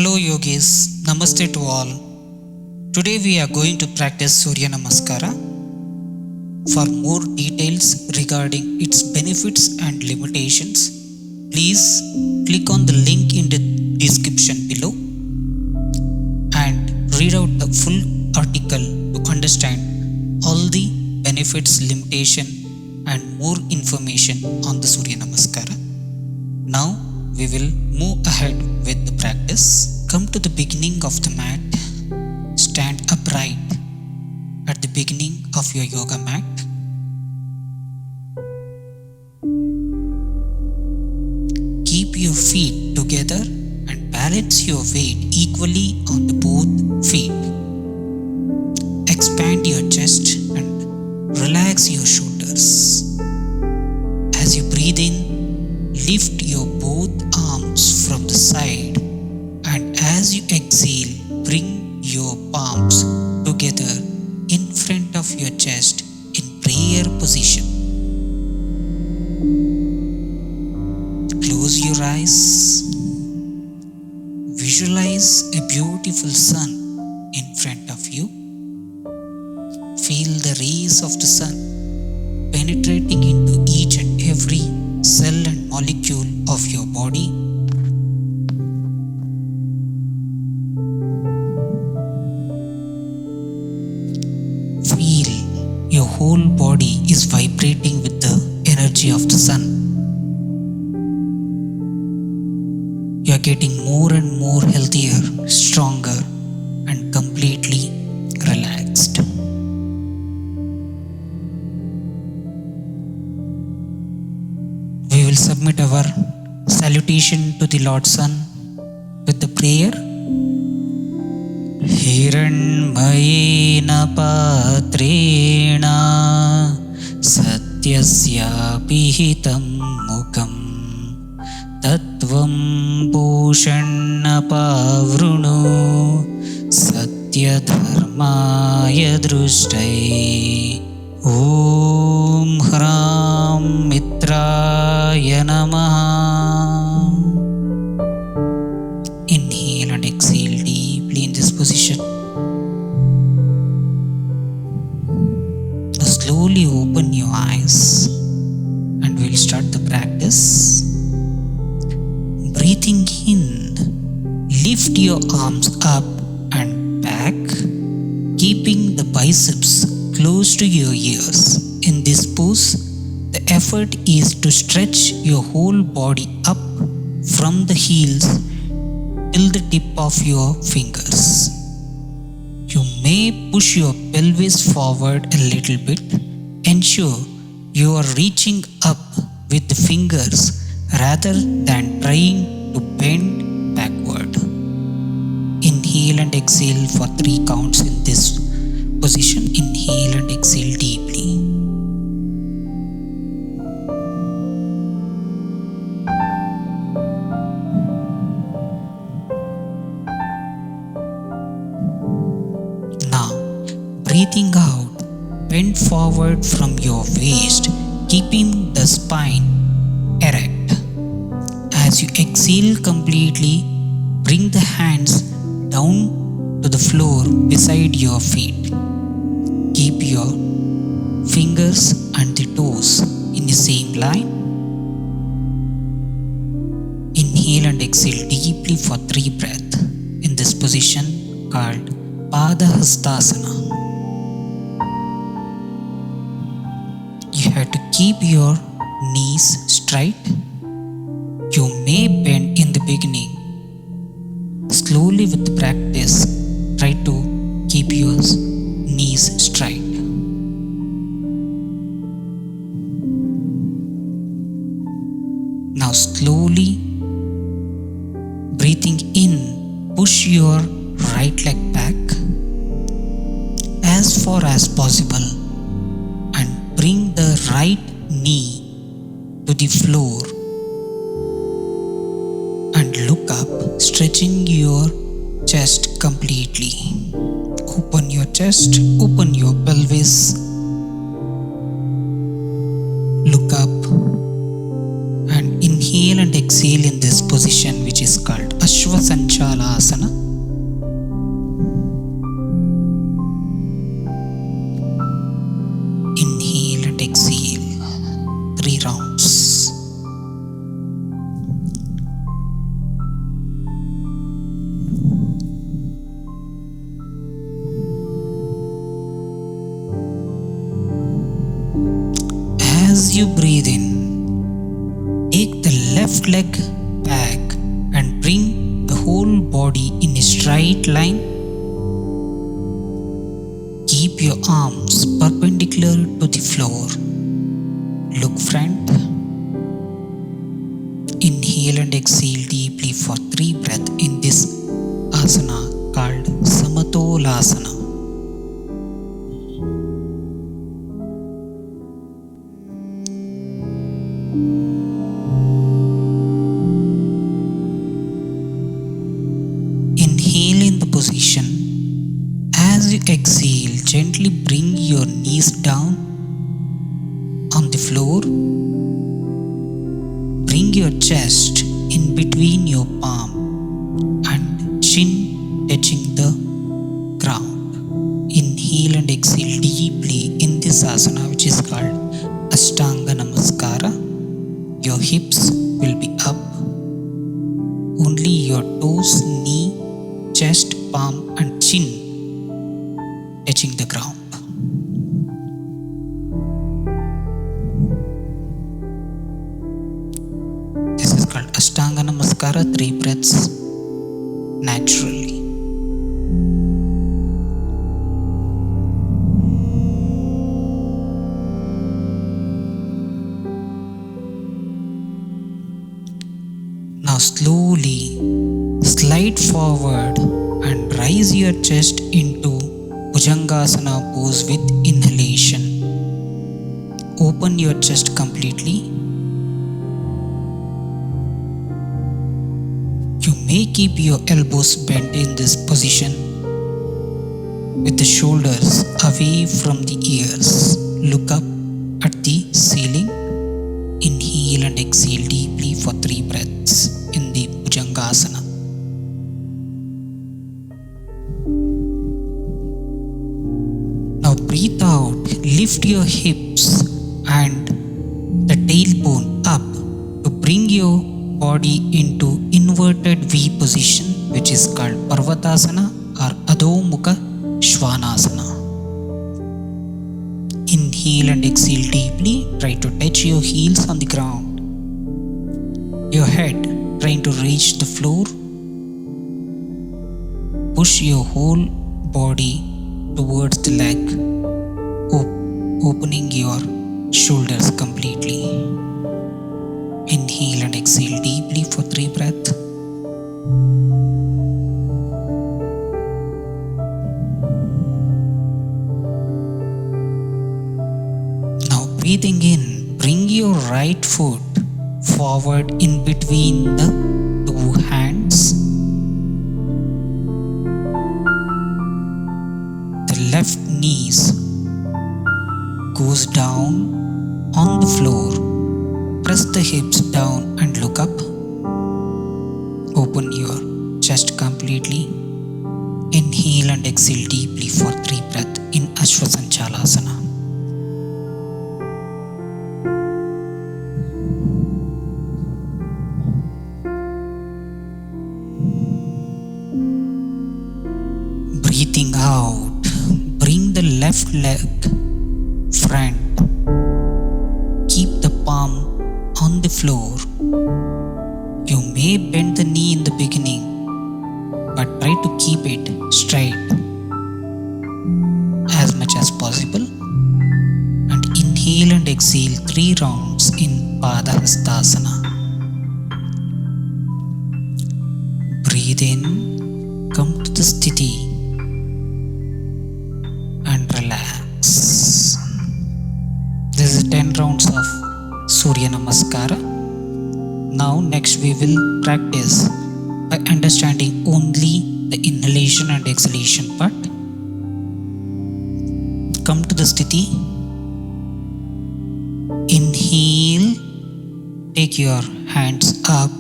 Hello yogis, namaste to all. Today we are going to practice Surya Namaskara. For more details regarding its benefits and limitations, please click on the link in the description below and read out the full article to understand all the benefits, limitation and more information on the Surya Namaskara. Now we will move ahead with the practice. Come to the beginning of the mat. Stand upright at the beginning of your yoga mat. Keep your feet together and balance your weight equally on the both feet. Expand your chest and relax your shoulders. As you breathe in, lift your both arms from the side, and as you exhale, bring your palms together in front of your chest in prayer position. Close your eyes. Visualize a beautiful sun in front of you. Feel the rays of the sun penetrating into each and every cell and molecule of your body. Feel your whole body is vibrating with the energy of the sun. You are getting more and more healthier, stronger, and completely relaxed. We will submit our salutation to the Lord Sun with the prayer. Hiranmayena patrena satyasyapi hitam mukam tattvam pushanna pavrunu satyadharmaya drustai. Om Hram Mitraya Namaha. Inhale and exhale deeply in this position. Now slowly open your eyes and we'll start the practice. Breathing in, lift your arms up and back, keeping the biceps close to your ears. In this pose, the effort is to stretch your whole body up from the heels till the tip of your fingers. You may push your pelvis forward a little bit. Ensure you are reaching up with the fingers rather than trying to bend backward. Inhale and exhale for 3 counts in this position. Inhale and exhale deeply. Now, breathing out, bend forward from your waist, keeping the spine erect. As you exhale completely, bring the hands down to the floor beside your feet. Keep your fingers and the toes in the same line. Inhale and exhale deeply for 3 breaths in this position called Padahastasana. You have to keep your knees straight. You may bend in the beginning. Slowly with the practice, try to keep your knees straight. Now slowly breathing in, push your right leg back as far as possible and bring the right knee to the floor and look up, stretching your chest completely. Open your chest, open your pelvis. Look up and inhale and exhale in this position, which is called Ashwasanchala asana. Inhale and exhale 3 rounds. As you breathe in, take the left leg back and bring the whole body in a straight line. Keep your arms perpendicular to the floor. Look front. Inhale and exhale deeply for 3 breaths in this asana called Samatolasana. Inhale in the position. As you exhale, gently bring your knees down on the floor. Bring your chest in between your palm and chin touching the ground. Inhale and exhale deeply in this asana, which is called Ashtanga Namaskara. Your hips will be up. Only your toes, knee, chest, palm and chin touching the ground. This is called Ashtanga Namaskara, 3 breaths naturally. Now slowly slide forward and raise your chest into Bhujangasana pose with inhalation. Open your chest completely. You may keep your elbows bent in this position with the shoulders away from the ears. Look up at the ceiling. Inhale and exhale deeply for 3 breaths in the Bhujangasana. Now breathe out, lift your hips and the tailbone up to bring your body into inverted V position, which is called Parvatasana or Adho Mukha Svanasana. Inhale and exhale deeply. Try to touch your heels on the ground. Your head trying to reach the floor. Push your whole body towards the leg, opening your shoulders completely. Inhale and exhale deeply for 3 breaths. Now breathing in, bring your right foot forward in between the 2 hands. The left knees goes down on the floor. Press the hips down and look up. Open your chest completely. Inhale and exhale deeply for 3 breaths in Ashwasanchalasana. Breathing out, bring the left leg front. Keep the palm on the floor. You may bend the knee in the beginning, but try to keep it straight as much as possible. And inhale and exhale 3 rounds in Padahastasana. Breathe in, come to the sthiti and relax. This is 10 rounds of Surya Namaskara. Now next we will practice by understanding only the inhalation and exhalation part. Come to the sthiti. Inhale, take your hands up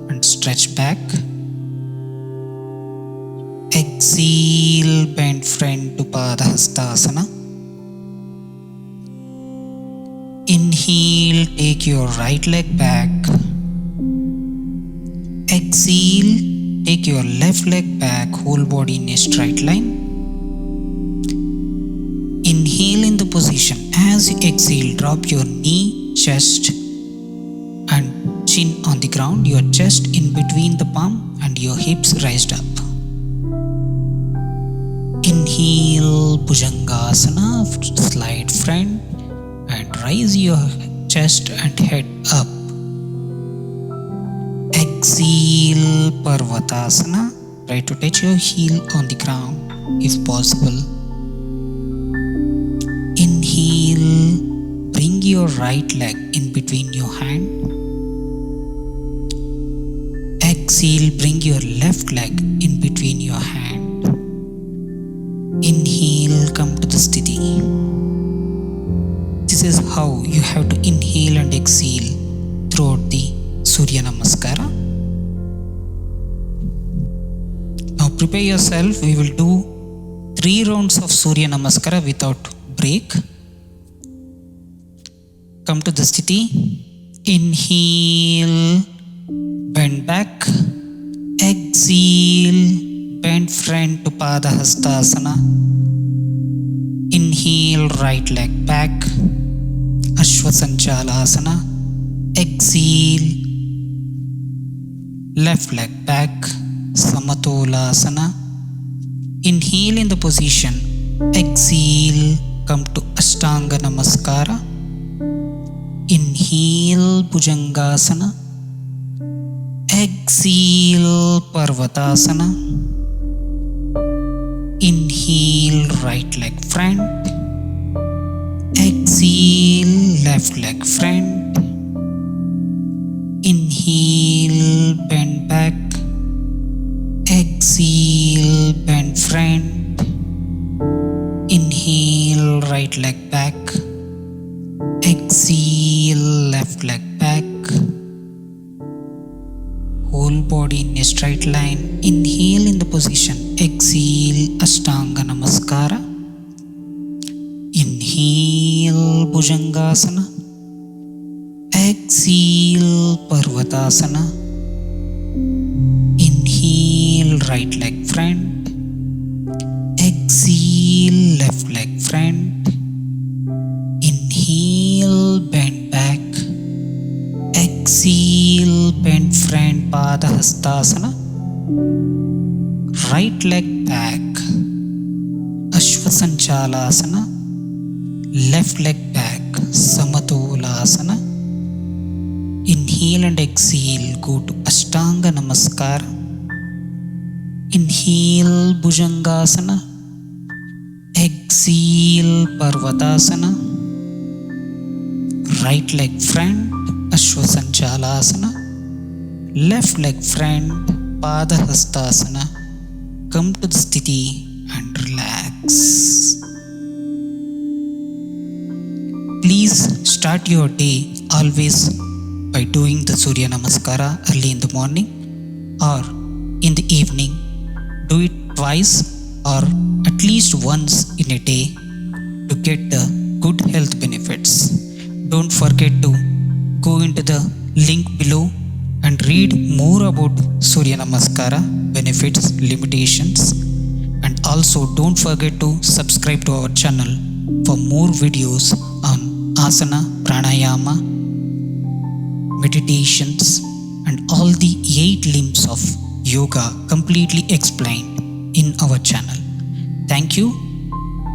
and stretch back. Exhale, bend front to Padahastasana. Inhale, take your right leg back. Exhale, take your left leg back, whole body in a straight line. Inhale in the position. As you exhale, drop your knee, chest and chin on the ground, your chest in between the palm and your hips raised up. Inhale, Bhujangasana, slide front and raise your chest and head up. Exhale, Parvatasana, try to touch your heel on the ground if possible. Inhale, bring your right leg in between your hand. Exhale, bring your left leg in between your hand. Inhale, come to the Sthiti. This is how you have to inhale and exhale throughout the Surya Namaskara. Now prepare yourself. We will do 3 rounds of Surya Namaskara without break. Come to the Sthiti. Inhale, bend back. Exhale, bend front to Padahastasana. Inhale, right leg back, Ashwasanchalasana. Exhale, left leg back, Samatolasana. Inhale in the position. Exhale, come to Ashtanga Namaskara. Inhale, Bhujangasana. Exhale, Parvatasana. Inhale, right leg front. Exhale, left leg front. Inhale, bend back. Exhale, bend front. Inhale, right leg back. Exhale, left leg back. Whole body in a straight line. Inhale in the position. Exhale, Ashtanga Namaskara. Inhale, Bhujangasana. Exhale, Parvatasana. Inhale, right leg front. Exhale, left leg front. Inhale, bend back. Exhale, bend front, Padahastasana. Right leg back, Ashwasanchalasana. Left leg back, Samatolasana. Inhale and exhale, go to Ashtanga Namaskara. Inhale, Bhujangasana. Exhale, Parvatasana. Right leg front, Ashwasanchalasana. Left leg front, Padahastasana. Come to the Sthiti and relax. Please start your day always by doing the Surya Namaskara early in the morning or in the evening. Do it twice or at least once in a day to get the good health benefits. Don't forget to go into the link below and read more about Surya Namaskara benefits, limitations, and also don't forget to subscribe to our channel for more videos on asana, pranayama, meditations, and all the 8 limbs of yoga completely explained in our channel. Thank you.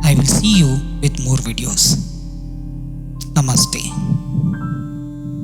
I will see you with more videos. Namaste.